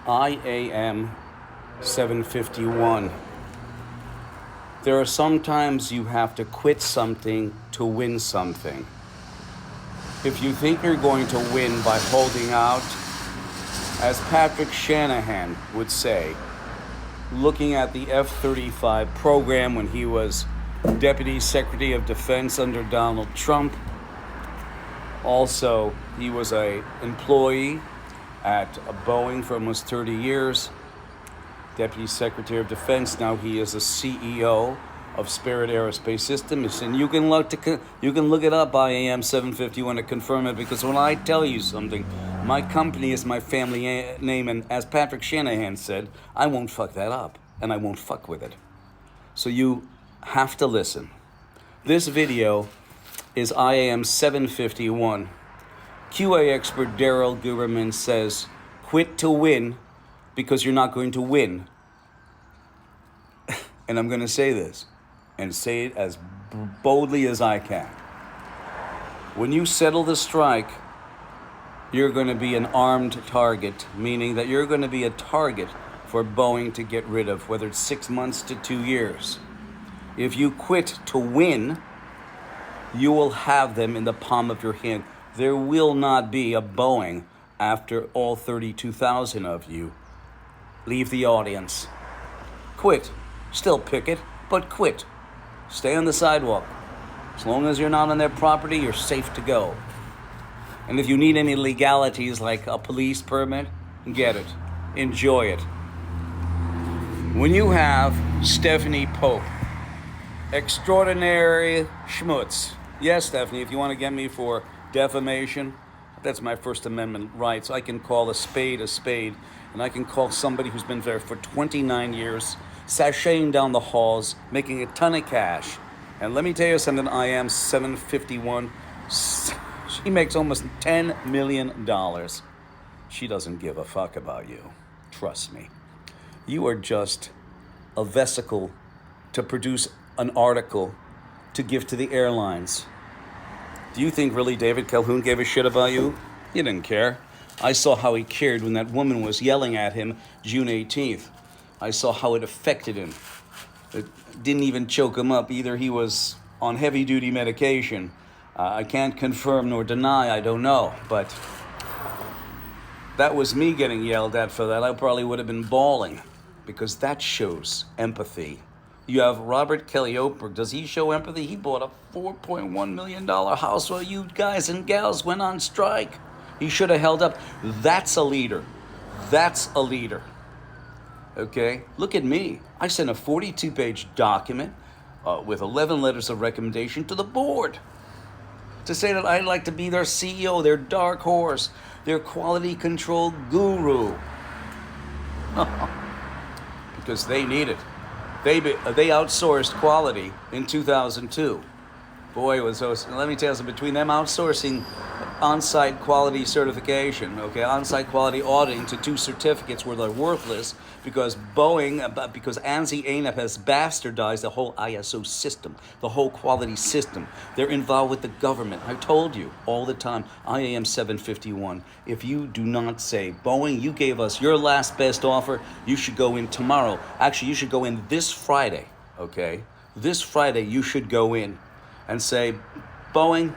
IAM 751. There are some times you have to quit something to win something. If you think you're going to win by holding out, as Patrick Shanahan would say, looking at the F-35 program when he was Deputy Secretary of Defense under Donald Trump. Also, he was an employee at Boeing for almost 30 years. Deputy Secretary of Defense. Now he is a CEO of Spirit Aerospace Systems, and you can look it up by IAM 751 to confirm it. Because when I tell you something, my company is my family name, and as Patrick Shanahan said, I won't fuck that up, and I won't fuck with it. So you have to listen. This video is IAM 751. QA expert Daryl Guberman says, "Quit to win." Because you're not going to win. And I'm going to say this, and say it as boldly as I can. When you settle the strike, you're going to be an armed target, meaning that you're going to be a target for Boeing to get rid of, whether it's 6 months to 2 years. If you quit to win, you will have them in the palm of your hand. There will not be a Boeing after all 32,000 of you leave the audience. Quit. Still picket, but quit. Stay on the sidewalk. As long as you're not on their property, you're safe to go. And if you need any legalities like a police permit, get it. Enjoy it. When you have Stephanie Pope, extraordinary schmutz. Yes, Stephanie, if you want to get me for defamation, that's my First Amendment rights. I can call a spade, and I can call somebody who's been there for 29 years, sashaying down the halls, making a ton of cash. And let me tell you something, IAM 751, she makes almost $10 million. She doesn't give a fuck about you. Trust me. You are just a vesicle to produce an article to give to the airlines. Do you think really David Calhoun gave a shit about you? He didn't care. I saw how he cared when that woman was yelling at him June 18th. I saw how it affected him. It didn't even choke him up. Either he was on heavy-duty medication. I can't confirm nor deny, I don't know. But that was me getting yelled at for that. I probably would have been bawling, because that shows empathy. You have Robert Kelly Oprah. Does he show empathy? He bought a $4.1 million house while you guys and gals went on strike. He should have held up. That's a leader. That's a leader. Okay? Look at me. I sent a 42-page document with 11 letters of recommendation to the board to say that I'd like to be their CEO, their dark horse, their quality control guru. Because they need it. They outsourced quality in 2002. Boy, it was so. Let me tell you something. Between them outsourcing on-site quality certification, on-site quality auditing to 2 certificates where they're worthless because because ANSI ANAP has bastardized the whole ISO system, the whole quality system. They're involved with the government. I told you all the time, IAM 751, if you do not say, Boeing, you gave us your last best offer, you should go in tomorrow. Actually, you should go in this Friday, okay? This Friday, you should go in and say, Boeing,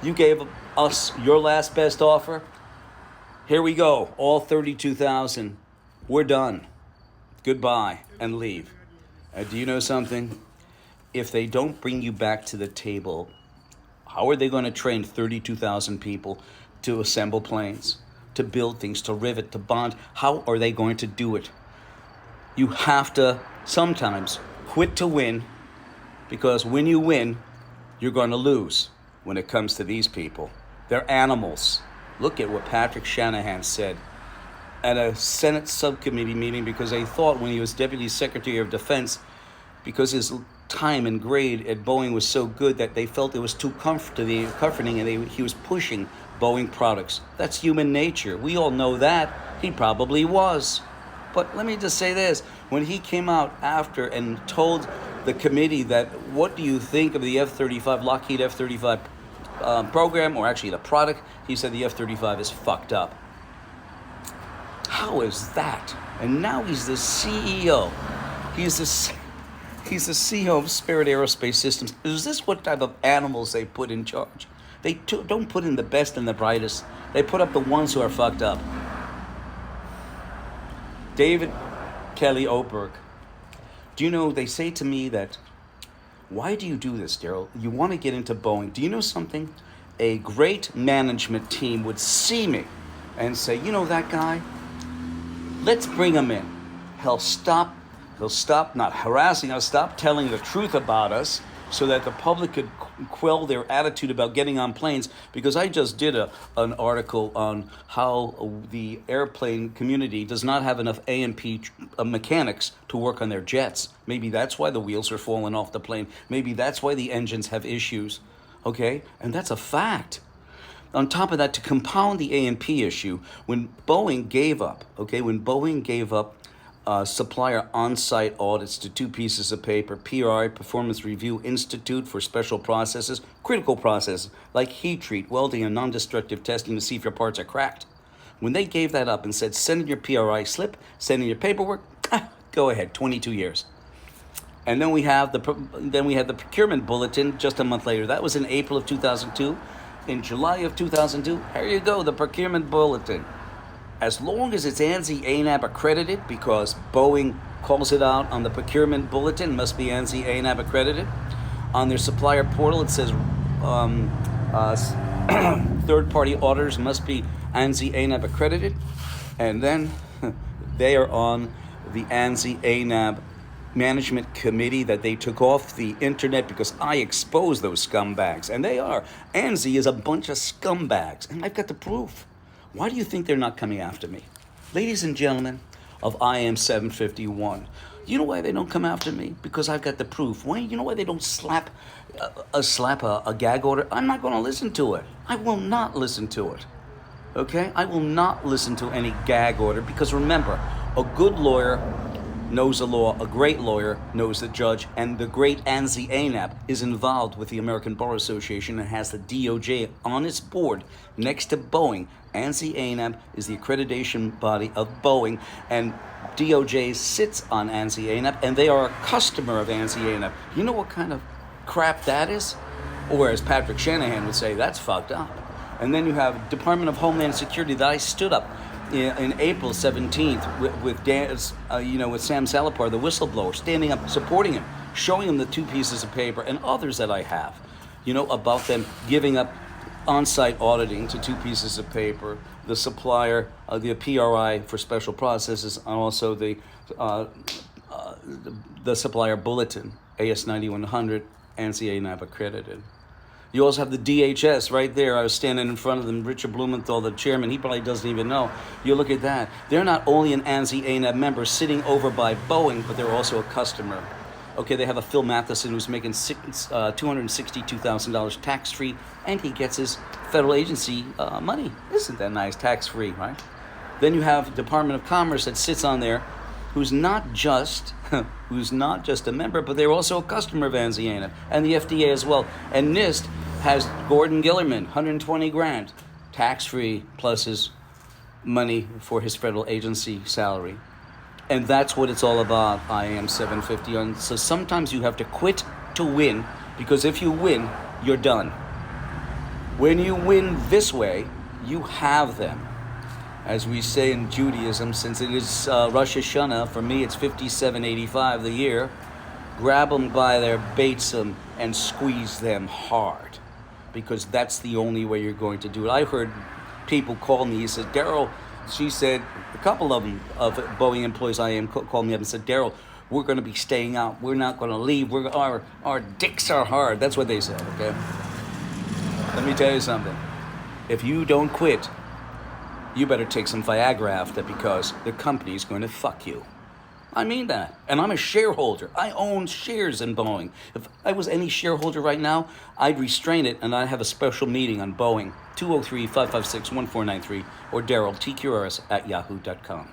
you gave us your last best offer. Here we go, all 32,000. We're done. Goodbye, and leave. Do you know something? If they don't bring you back to the table, how are they going to train 32,000 people to assemble planes, to build things, to rivet, to bond? How are they going to do it? You have to sometimes quit to win, because when you win, you're going to lose when it comes to these people. They're animals. Look at what Patrick Shanahan said at a Senate subcommittee meeting, because they thought when he was Deputy Secretary of Defense, because his time and grade at Boeing was so good that they felt it was too comforting, and he was pushing Boeing products. That's human nature. We all know that. He probably was. But let me just say this. When he came out after and told the committee that, what do you think of the F-35, Lockheed F-35 program, or actually the product, he said the F-35 is fucked up. How is that? And now he's the CEO. He's the he's the CEO of Spirit Aerospace Systems. Is this what type of animals they put in charge? They don't put in the best and the brightest. They put up the ones who are fucked up. David Kelly Oberg. Do you know, they say to me that, why do you do this, Daryl? You want to get into Boeing. Do you know something? A great management team would see me and say, you know that guy? Let's bring him in. He'll stop not harassing us, stop telling the truth about us so that the public could quell their attitude about getting on planes. Because I just did an article on how the airplane community does not have enough A&P mechanics to work on their jets. Maybe that's why the wheels are falling off the plane. Maybe that's why the engines have issues. Okay? And that's a fact. On top of that, to compound the A&P issue, when Boeing gave up supplier on-site audits to two pieces of paper, PRI, Performance Review Institute for Special Processes, critical processes like heat treat, welding, and non-destructive testing to see if your parts are cracked. When they gave that up and said, send in your PRI slip, send in your paperwork, go ahead, 22 years. And then we had the procurement bulletin just a month later. That was in April of 2002. In July of 2002, here you go, the procurement bulletin. As long as it's ANSI ANAB accredited, because Boeing calls it out on the procurement bulletin, must be ANSI ANAB accredited. On their supplier portal, it says third-party auditors must be ANSI ANAB accredited. And then they are on the ANSI ANAB management committee that they took off the internet because I exposed those scumbags. And they are. ANSI is a bunch of scumbags. And I've got the proof. Why do you think they're not coming after me? Ladies and gentlemen of IM 751, you know why they don't come after me? Because I've got the proof. Why? You know why they don't slap a gag order? I'm not going to listen to it. I will not listen to it. Okay? I will not listen to any gag order because remember, a good lawyer knows the law, a great lawyer knows the judge, and the great ANSI ANAB is involved with the American Bar Association and has the DOJ on its board next to Boeing. ANSI ANAB is the accreditation body of Boeing, and DOJ sits on ANSI ANAB, and they are a customer of ANSI ANAB. You know what kind of crap that is? Or as Patrick Shanahan would say, that's fucked up. And then you have Department of Homeland Security that I stood up in April 17th with Sam Salapar, the whistleblower, standing up, supporting him, showing him the two pieces of paper and others that I have, about them giving up on-site auditing to two pieces of paper, the supplier, the PRI for special processes, and also the supplier bulletin, AS 9100, ANSI ANAB accredited. You also have the DHS right there. I was standing in front of them, Richard Blumenthal, the chairman. He probably doesn't even know. You look at that. They're not only an ANSI ANAB member sitting over by Boeing, but they're also a customer. Okay, they have a Phil Matheson who's making $262,000 tax-free, and he gets his federal agency money. Isn't that nice? Tax-free, right? Then you have Department of Commerce that sits on there, who's not just a member, but they're also a customer of ANSI ANAB, and the FDA as well. And NIST has Gordon Gillerman, 120 grand, tax-free, plus his money for his federal agency salary. And that's what it's all about, IAM 750. So sometimes you have to quit to win, because if you win, you're done. When you win this way, you have them. As we say in Judaism, since it is Rosh Hashanah, for me it's 5785 the year, grab them by their beitzim and squeeze them hard, because that's the only way you're going to do it. I heard people call me, he said, Daryl, she said, a couple of them, of Boeing employees called me up and said, Daryl, we're going to be staying out. We're not going to leave. Our dicks are hard. That's what they said, okay? Let me tell you something. If you don't quit, you better take some Viagra after, because the company's going to fuck you. I mean that. And I'm a shareholder. I own shares in Boeing. If I was any shareholder right now, I'd restrain it, and I'd have a special meeting on Boeing, 203-556-1493, or Daryl, TQRS @yahoo.com.